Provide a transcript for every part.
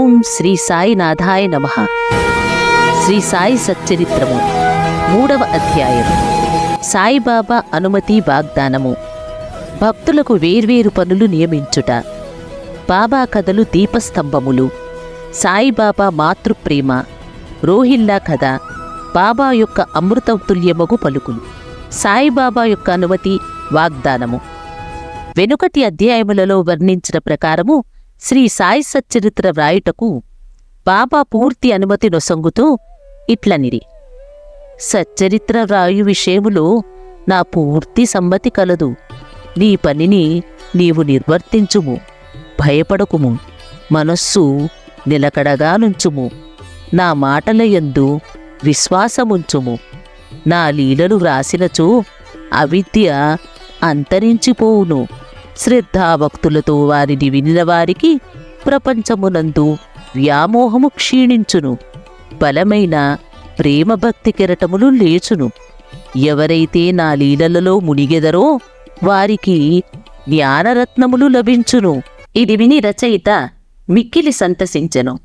ఓం శ్రీ సాయినాథాయ నమః. శ్రీ సాయి సచ్చరిత్రము 3వ అధ్యాయం. సాయిబాబా అనుమతి వాగ్దానము. భక్తులకు వేర్వేరు పనులు నియమించుట. బాబా కథలు దీపస్తంభములు. సాయిబాబా మాతృప్రేమ. రోహిల్లా కథ. బాబా యొక్క అమృతతుల్యమగు పలుకులు. సాయిబాబా యొక్క అనుమతి వాగ్దానము. వెనుకటి అధ్యాయములలో వర్ణించిన ప్రకారము శ్రీ సాయి సచ్చరిత్ర వ్రాయుటకు బాబా పూర్తి అనుమతి నొసంగుతూ ఇట్లనిరి: సచ్చరిత్ర వ్రాయు విషయములో నా పూర్తి సమ్మతి కలదు. నీ పనిని నీవు నిర్వర్తించుము. భయపడకుము. మనస్సు నిలకడగా నుంచుము. నా మాటల యందు విశ్వాసముంచుము. నా లీలలు వ్రాసినచో అవిద్య అంతరించిపోవును. శ్రద్ధాభక్తులతో వారిని వినిన వారికి ప్రపంచమునందు వ్యామోహము క్షీణించును. బలమైన ప్రేమభక్తి కెరటములు లేచును. ఎవరైతే నా లీలలలో మునిగెదరో వారికి జ్ఞానరత్నములు లభించును. ఇది విని రచయిత మిక్కిలి సంతసించెను.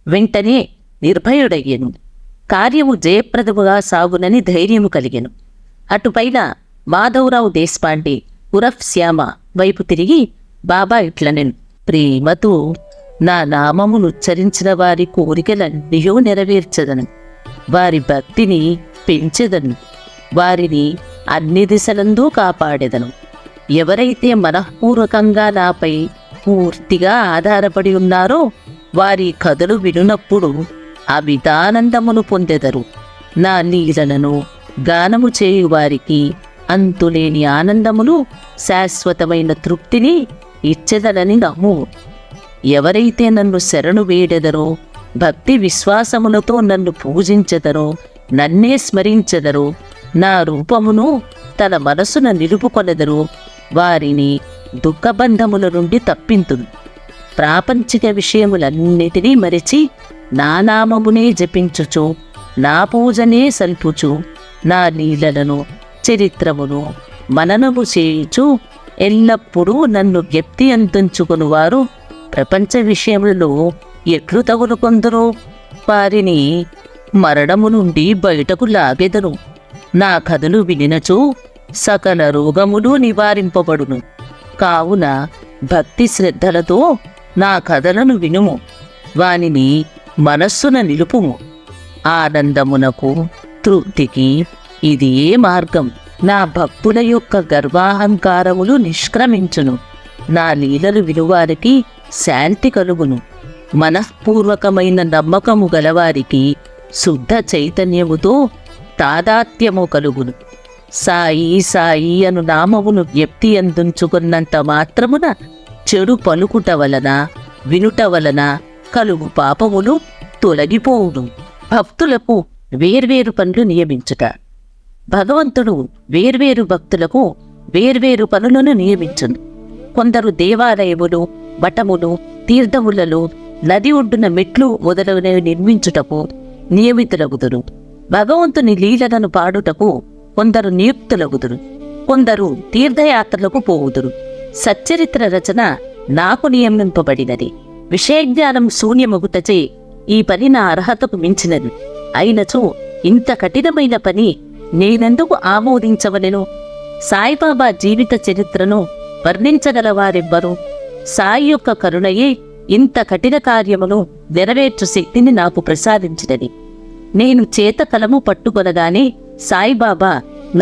వెంటనే నిర్భయుడయ్యెను. కార్యము జయప్రదముగా సాగునని ధైర్యము కలిగెను. అటుపైన మాధవరావు దేశపాండే ఉరఫ్ శ్యామ వైపు తిరిగి బాబా ఇట్లనెను: ప్రేమతో నా నామమును ఉచ్చరించిన వారి కోరికలన్నయో నెరవేర్చదను. వారి భక్తిని పెంచెదను. వారిని అన్ని దిశలందు కాపాడెదను. ఎవరైతే మనఃపూర్వకంగా నాపై పూర్తిగా ఆధారపడి ఉన్నారో వారి కథలు వినునప్పుడు అమితానందమును పొందెదరు. నా లీలలను గానము చేయు వారికి అంతులేని ఆనందమును, శాశ్వతమైన తృప్తిని ఇచ్చెదనని నమ్ము. ఎవరైతే నన్ను శరణు వేడెదరో, భక్తి విశ్వాసములతో నన్ను పూజించెదరో, నన్నే స్మరించెదరో, నా రూపమును తన మనసున నిలుపుకొనెదరో వారిని దుఃఖబంధముల నుండి తప్పింతును. ప్రాపంచిక విషయములన్నిటినీ మరిచి నా నామమునే జపించుచు, నా పూజనే సల్పుచు, నా లీలలను చరిత్రమును మననము చేయుచు ఎల్లప్పుడూ నన్ను జ్ఞప్తి అందించుకుని వారు ప్రపంచ విషయములలో ఎట్లు తగులుకొందరో వారిని మరణము నుండి బయటకు లాగెదను. నా కథలు వినినచో సకల రోగములు నివారింపబడును. కావున భక్తి శ్రద్ధలతో నా కథలను వినుము. వానిని మనస్సున నిలుపుము. ఆనందమునకు, తృప్తికి ఇదియే మార్గం. నా భక్తుల యొక్క గర్వాహంకారములు నిష్క్రమించును. నా లీలలు వినువారికి శాంతి కలుగును. మనఃపూర్వకమైన నమ్మకము గలవారికి శుద్ధ చైతన్యముతో తాదాత్మ్యము కలుగును. సాయి సాయి అను నామమును జ్ఞప్తి అందించుకున్నంత మాత్రమున చెడు పలుకుట వలన, వినుట వలన కలుగు పాపములు తొలగిపోవును. భక్తులకు వేర్వేరు పనులు నియమించుట. భగవంతుడు వేర్వేరు భక్తులకు వేర్వేరు పనులను నియమించును. కొందరు దేవాలయములు, మఠములు, తీర్థములలో, నది ఒడ్డున మెట్లు మొదలైనవి నిర్మించుటకు నియమితులగుదురు. భగవంతుని లీలలను పాడుటకు కొందరు నియుక్తులగుదురు. కొందరు తీర్థయాత్రలకు పోవుదురు. సచ్చరిత్ర రచన నాకు నియమింపబడినది. విషయజ్ఞానం శూన్యమగుటచే ఈ పని నా అర్హతకు మించినది. అయినచో ఇంత కఠినమైన పని నేనెందుకు ఆమోదించవలెను? సాయిబాబా జీవిత చరిత్రను వర్ణించగల వారెవ్వరు? సాయి యొక్క కరుణయే ఇంత కఠిన కార్యమును నెరవేర్చు శక్తిని నాకు ప్రసాదించినది. నేను చేత కలము పట్టుకొనగానే సాయిబాబా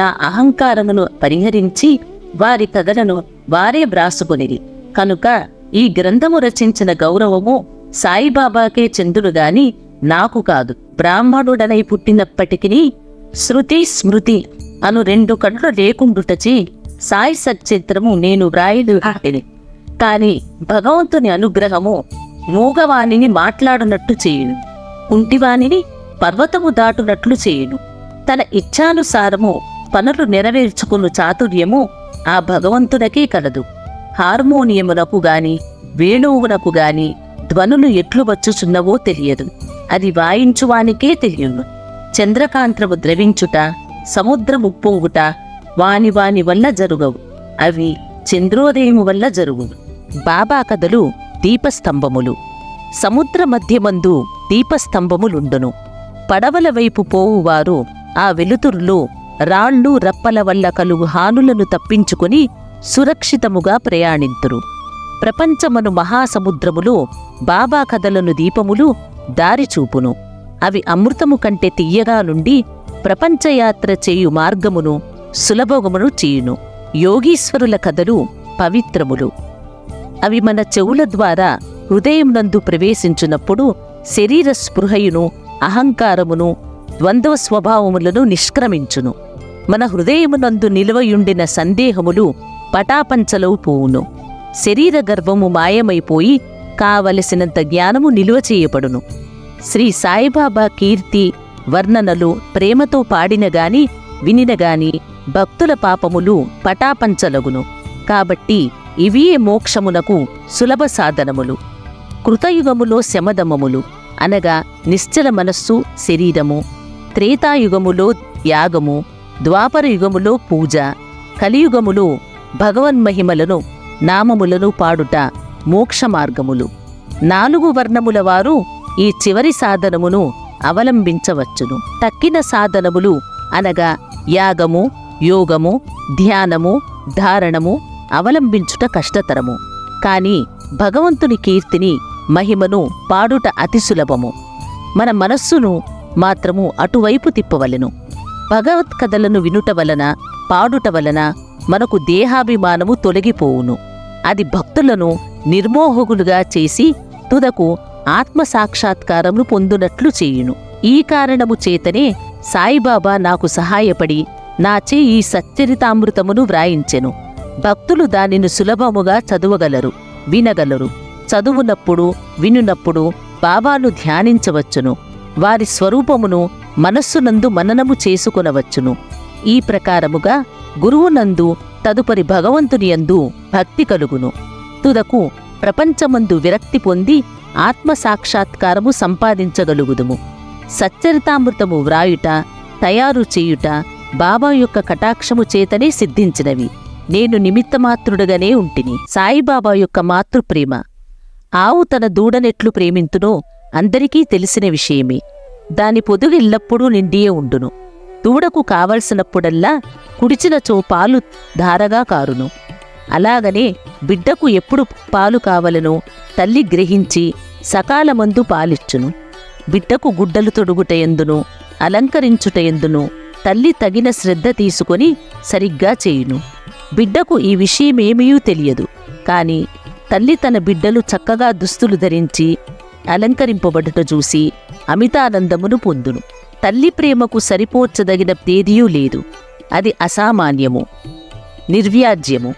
నా అహంకారమును పరిహరించి వారి కథలను వారే వ్రాసుకొనిది. కనుక ఈ గ్రంథము రచించిన గౌరవము సాయిబాబాకే చెందునుగాని నాకు కాదు. బ్రాహ్మణుడనై పుట్టినప్పటికీ శృతి స్మృతి అను 2 కళ్ళు లేకుండుటచే సాయి సచ్చరిత్రము నేను వ్రాయదు. కాని భగవంతుని అనుగ్రహము మూగవాణిని మాట్లాడునట్టు చేయును, కుంటివాణిని పర్వతము దాటునట్లు చేయును. తన ఇచ్ఛానుసారము పనులు నెరవేర్చుకును చాతుర్యము ఆ భగవంతునకే కలదు. హార్మోనియమునకు గాని వేణువునకు గాని ధ్వనులు ఎట్లు వచ్చుచున్నవో తెలియదు. అది వాయించువానికే తెలియను. చంద్రకాంత్రము ద్రవించుట, సముద్రము పొంగుట వాని వల్ల జరుగవు. అవి చంద్రోదయము వల్ల జరుగును. బాబా కథలు దీపస్తంభములు. సముద్ర మధ్యమందు దీపస్తంభములుండును. పడవల వైపు పోవువారు ఆ వెలుతురులో రాళ్ళు రప్పల వల్ల కలుగు హానులను తప్పించుకుని సురక్షితముగా ప్రయాణింతురు. ప్రపంచమను మహాసముద్రములో బాబా కథలను దీపములు దారిచూపును. అవి అమృతము కంటే తియ్యగా నుండి ప్రపంచయాత్ర చేయు మార్గమును సులభమును చేయును. యోగీశ్వరుల కథలు పవిత్రములు. అవి మన చెవుల ద్వారా హృదయమునందు ప్రవేశించినప్పుడు శరీర స్పృహయును అహంకారమును ద్వంద్వ స్వభావములను నిష్క్రమించును. మన హృదయమునందు నిలువయుండిన సందేహములు పటాపంచలవు పోవును. శరీర గర్వము మాయమైపోయి కావలసినంత జ్ఞానము నిలువ చేయబడును. శ్రీ సాయిబాబా కీర్తి వర్ణనలు ప్రేమతో పాడినగాని వినినగాని భక్తుల పాపములు పటాపంచలగును. కాబట్టి ఇవియే మోక్షమునకు సులభ సాధనములు. కృతయుగములో శమదమములు అనగా నిశ్చల మనస్సు శరీరము, త్రేతాయుగములో యాగము, ద్వాపరయుగములో పూజ, కలియుగములో భగవన్మహిమలను నామములను పాడుట మోక్ష మార్గములు. 4 వర్ణముల వారు ఈ చివరి సాధనమును అవలంబించవచ్చును. తక్కిన సాధనములు అనగా యాగము, యోగము, ధ్యానము, ధారణము అవలంబించుట కష్టతరము. కాని భగవంతుని కీర్తిని మహిమను పాడుట అతి సులభము. మన మనస్సును మాత్రము అటువైపు తిప్పవలెను. భగవత్కథలను వినుట వలన పాడుట వలన మనకు దేహాభిమానము తొలగిపోవును. అది భక్తులను నిర్మోహకులుగా చేసి తుదకు ఆత్మసాక్షాత్కారమును పొందునట్లు చేయును. ఈ కారణము చేతనే సాయిబాబా నాకు సహాయపడి నాచే ఈ సచ్చరితామృతమును వ్రాయించెను. భక్తులు దానిని సులభముగా చదువగలరు, వినగలరు. చదువునప్పుడు వినునప్పుడు బాబాను ధ్యానించవచ్చును. వారి స్వరూపమును మనస్సునందు మననము చేసుకొనవచ్చును. ఈ ప్రకారముగా గురువునందు తదుపరి భగవంతుని యందు భక్తి కలుగును. తుదకు ప్రపంచమందు విరక్తి పొంది ఆత్మసాక్షాత్కారము సంపాదించగలుగుదుము. సచ్చరితామృతము వ్రాయుట, తయారు చేయుట బాబా యొక్క కటాక్షము చేతనే సిద్ధించినవి. నేను నిమిత్తమాత్రుడుగానే ఉంటిని. సాయిబాబా యొక్క మాతృప్రేమ. ఆవు తన దూడనెట్లు ప్రేమింతునో అందరికీ తెలిసిన విషయమే. దాని పొదుగు ఎల్లప్పుడూ నిండియే ఉండును. దూడకు కావలసినప్పుడల్లా కుడిచినచో పాలు ధారగా కారును. అలాగనే బిడ్డకు ఎప్పుడు పాలు కావలనో తల్లి గ్రహించి సకాలమందు పాలిచ్చును. బిడ్డకు గుడ్డలు తొడుగుటయందును అలంకరించుటయందును తల్లి తగిన శ్రద్ధ తీసుకొని సరిగ్గా చేయును. బిడ్డకు ఈ విషయమేమీ తెలియదు. కాని తల్లి తన బిడ్డలు చక్కగా దుస్తులు ధరించి అలంకరింపబడుట చూసి అమితానందమును పొందును. తల్లి ప్రేమకు సరిపోర్చదగిన తేదీయూ లేదు. అది అసామాన్యము, నిర్వ్యాజ్యము.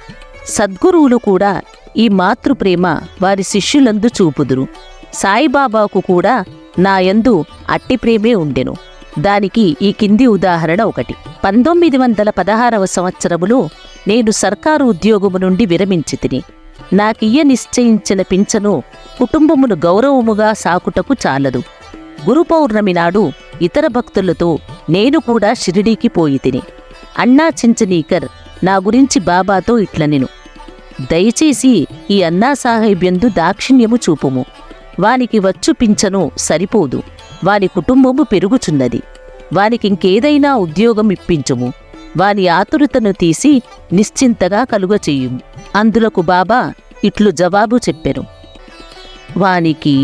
సద్గురువులు కూడా ఈ మాతృప్రేమ వారి శిష్యులందు చూపుదురు. సాయిబాబాకు కూడా నాయందు అట్టి ప్రేమే ఉండెను. దానికి ఈ కింది ఉదాహరణ ఒకటి. 1916వ సంవత్సరములో నేను సర్కారు ఉద్యోగము నుండి విరమించితిని. నాకియ్య నిశ్చయించిన పింఛను కుటుంబమును గౌరవముగా సాకుటకు చాలదు. గురు పౌర్ణమి నాడు ఇతర భక్తులతో నేను కూడా షిరిడీకి పోయితిని. అన్నా చించనీకర్ నా గురించి బాబాతో ఇట్లనెను: దయచేసి ఈ అన్నాసాహెబ్యందు దాక్షిణ్యము చూపుము. వానికి వచ్చు పింఛను సరిపోదు. వాని కుటుంబము పెరుగుచున్నది. వానికింకేదైనా ఉద్యోగం ఇప్పించుము. వాని ఆతురతను తీసి నిశ్చింతగా కలుగచేయుము. అందులకు బాబా ఇట్లు జవాబు చెప్పెను: వానికి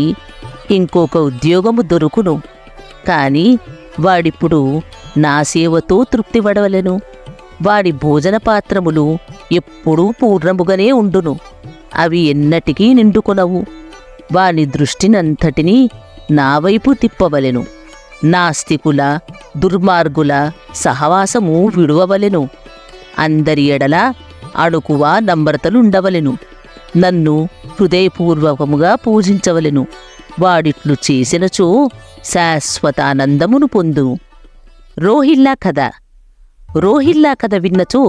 ఇంకొక ఉద్యోగము దొరుకును. కాని వాడిప్పుడు నా సేవతో తృప్తిపడవలెను. వాడి భోజన పాత్రములు ఎప్పుడూ పూర్ణముగానే ఉండును. అవి ఎన్నటికీ నిండుకొనవు. వాని దృష్టినంతటినీ నా వైపు తిప్పవలెను. నాస్తికుల దుర్మార్గుల సహవాసము విడువవలెను. అందరి ఎడల అణుకువ నమ్రతలుండవలెను. నన్ను హృదయపూర్వకముగా పూజించవలెను. వాడిట్లు చేసినచో శాశ్వతానందమును పొందును. రోహిల్లా కథ. రోహిల్లా కథ విన్నచో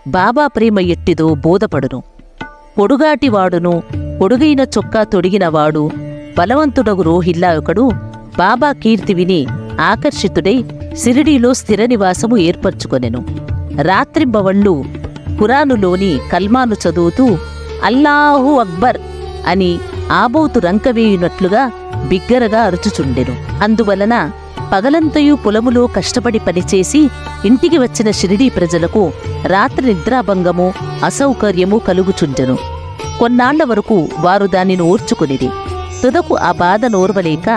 బాబా ప్రేమ ఎట్టిదో బోధపడును. పొడుగాటివాడును పొడుగైన చొక్కా తొడిగినవాడు బలవంతుడగు రోహిల్లా ఒకడు బాబా కీర్తి విని ఆకర్షితుడై షిరిడీలో స్థిర నివాసము ఏర్పరచుకొనెను. రాత్రింబవళ్ళు ఖురానులోని కల్మాను చదువుతూ అల్లాహు అక్బర్ అని ఆబోతు రంకవేయునట్లుగా బిగ్గరగా అరుచుచుండెను. అందువలన పగలంతయు పొలములో కష్టపడి పనిచేసి ఇంటికి వచ్చిన షిరిడీ ప్రజలకు రాత్రి నిద్రాభంగము అసౌకర్యము కలుగుచుండెను. కొన్నాళ్ల వరకు వారు దానిని ఓర్చుకునిది. తుదకు ఆ బాధ నోర్వలేక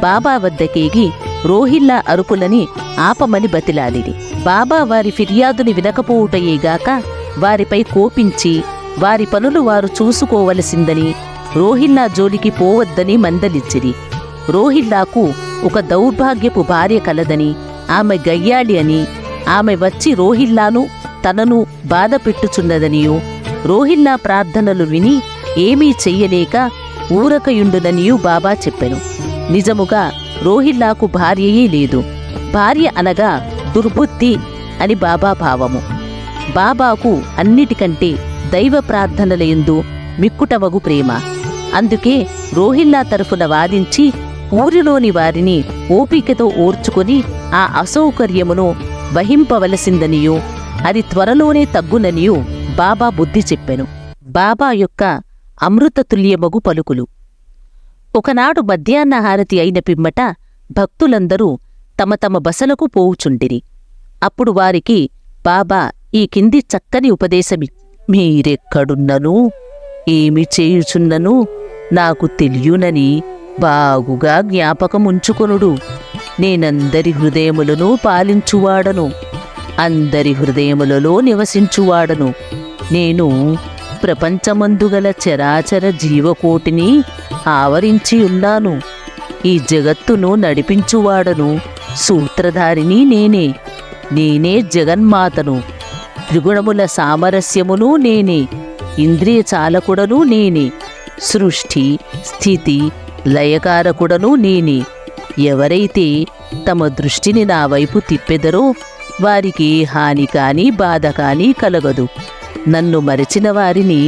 బాబా వద్దకేగి రోహిల్లా అరుపులని ఆపమని బతిలాడిది. బాబా వారి ఫిర్యాదుని వినకపోవుటయేగాక వారిపై కోపించి వారి పనులు వారు చూసుకోవలసిందని, రోహిల్లా జోలికి పోవద్దని మందలిచ్చిరి. రోహిల్లాకు ఒక దౌర్భాగ్యపు భార్య కలదని, ఆమె గయ్యాళి అని, ఆమె వచ్చి రోహిల్లాను తనను బాధ పెట్టుచున్నదనియూ, రోహిల్లా ప్రార్థనలు విని ఏమీ చెయ్యలేక ఊరకయుండుననియూ బాబా చెప్పెను. నిజముగా రోహిల్లాకు భార్యయే లేదు. భార్య అనగా దుర్బుద్ధి అని బాబా భావము. బాబాకు అన్నిటికంటే దైవ ప్రార్థనలయందు మిక్కుటవగు ప్రేమ. అందుకే రోహిల్లా తరఫున వాదించి ఊరిలోని వారిని ఓపికతో ఓర్చుకొని ఆ అసౌకర్యమును వహింపవలసిందనియూ, అది త్వరలోనే తగ్గుననియూ బాబా బుద్ధి చెప్పెను. బాబా యొక్క అమృతతుల్యమగు పలుకులు. ఒకనాడు మధ్యాహ్న హారతి అయిన పిమ్మట భక్తులందరూ తమ తమ బసలకు పోవుచుండిరి. అప్పుడు వారికి బాబా ఈ కింది చక్కని ఉపదేశమి: మీరెక్కడున్నను, ఏమి చేయుచున్నను నాకు తెలియునని బాగుగా జ్ఞాపకముంచుకొనుడు. నేనందరి హృదయములను పాలించువాడను, అందరి హృదయములలో నివసించువాడను. నేను ప్రపంచమందుగల చరాచర జీవకోటిని ఆవరించి ఉన్నాను. ఈ జగత్తును నడిపించువాడను, సూత్రధారిని నేనే. నేనే జగన్మాతను. త్రిగుణముల సామరస్యమును నేనే. ఇంద్రియ చాలకుడను నేనే. సృష్టి స్థితి లయకారకుడను నేనే. ఎవరైతే తమ దృష్టిని నా వైపు తిప్పెదరో వారికి హాని కాని బాధ కాని కలగదు. నన్ను మరచిన వారిని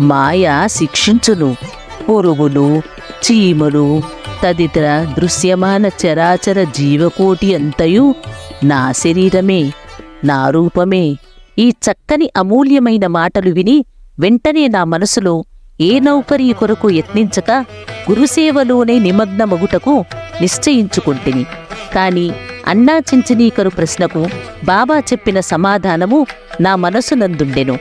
మాయ శిక్షించును. పురుగులు, చీమలు తదితర దృశ్యమాన చరాచర జీవకోటి అంతయు నా శరీరమే, నా రూపమే. ఈ చక్కని అమూల్యమైన మాటలు విని వెంటనే నా మనసులో ఏ నౌకరీ కొరకు యత్నించక గురుసేవలోనే నిమగ్నమగుటకు నిశ్చయించుకుంటిని. కాని అన్నా చించనీకరు ప్రశ్నకు బాబా చెప్పిన సమాధానము నా మనసునందుండెను.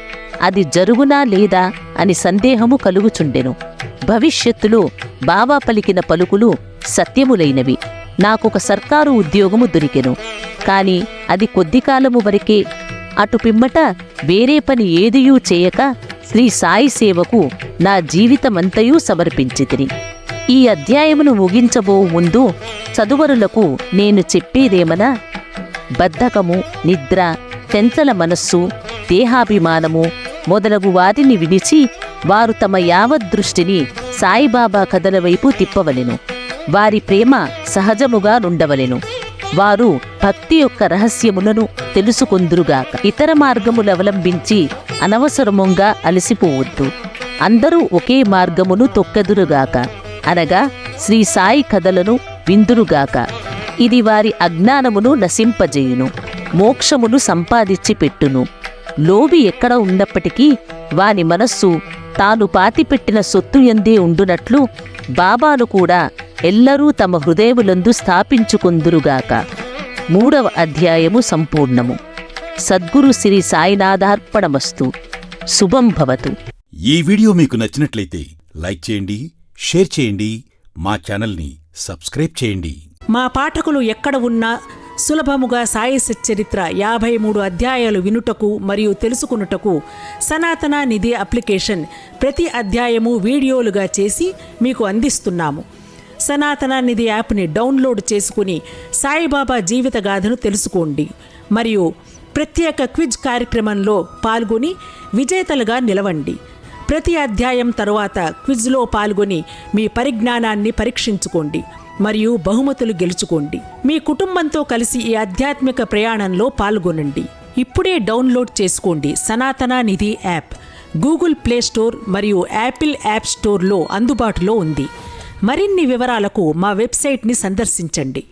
అది జరుగునా లేదా అని సందేహము కలుగుచుండెను. భవిష్యత్తులో బాబా పలికిన పలుకులు సత్యములైనవి. నాకొక సర్కారు ఉద్యోగము దొరికెను. కాని అది కొద్ది కాలము వరకే. అటు పిమ్మట వేరే పని ఏదియూ చేయక శ్రీ సాయి సేవకు నా జీవితమంతయూ సమర్పించితిని. ఈ అధ్యాయమును ముగించబో ముందు చదువరులకు నేను చెప్పేదేమనా, బద్ధకము, నిద్ర, చంచల మనస్సు, దేహాభిమానము మొదలగు వాటిని విడిచి వారు తమ యావద్దృష్టిని సాయిబాబా కథల వైపు తిప్పవలెను. వారి ప్రేమ సహజముగా నుండవలెను. వారు భక్తి యొక్క రహస్యములను తెలుసుకొందురుగాక. ఇతర మార్గములవలంబించి అనవసరముగా అలసిపోవద్దు. అందరూ ఒకే మార్గమును తొక్కెదురుగాక, అనగా శ్రీ సాయి కథలను విందురుగాక. ఇది వారి అజ్ఞానమును నశింపజేయును, మోక్షమును సంపాదించి పెట్టును. లోబి ఎక్కడ ఉన్నప్పటికీ వాని మనస్సు తాను పాతిపెట్టిన సొత్తు యందే ఉండునట్లు బాబాను కూడా ఎల్లరూ తమ హృదయములందు స్థాపించుకొందురుగాక. 3వ అధ్యాయము సంపూర్ణము. సద్గురు శ్రీ సాయినాథార్పణమస్తు. శుభం భవతు. ఈ వీడియో మీకు నచ్చినట్లయితే లైక్ చేయండి, షేర్ చేయండి, మా ఛానల్ని సబ్స్క్రైబ్ చేయండి. మా పాఠకులు ఎక్కడ ఉన్నా సులభముగా సాయి సచ్చరిత్ర 53 అధ్యాయాలు వినుటకు మరియు తెలుసుకునుటకు సనాతన నిధి అప్లికేషన్ ప్రతి అధ్యాయము వీడియోలుగా చేసి మీకు అందిస్తున్నాము. సనాతన నిధి యాప్ని డౌన్లోడ్ చేసుకుని సాయిబాబా జీవితగాథను తెలుసుకోండి మరియు ప్రత్యేక క్విజ్ కార్యక్రమంలో పాల్గొని విజేతలుగా నిలవండి. ప్రతి అధ్యాయం తరువాత క్విజ్లో పాల్గొని మీ పరిజ్ఞానాన్ని పరీక్షించుకోండి మరియు బహుమతులు గెలుచుకోండి. మీ కుటుంబంతో కలిసి ఈ ఆధ్యాత్మిక ప్రయాణంలో పాల్గొనండి. ఇప్పుడే డౌన్లోడ్ చేసుకోండి సనాతన నిధి యాప్. గూగుల్ ప్లే స్టోర్ మరియు యాపిల్ యాప్ స్టోర్లో అందుబాటులో ఉంది. మరిన్ని వివరాలకు మా వెబ్సైట్ని సందర్శించండి.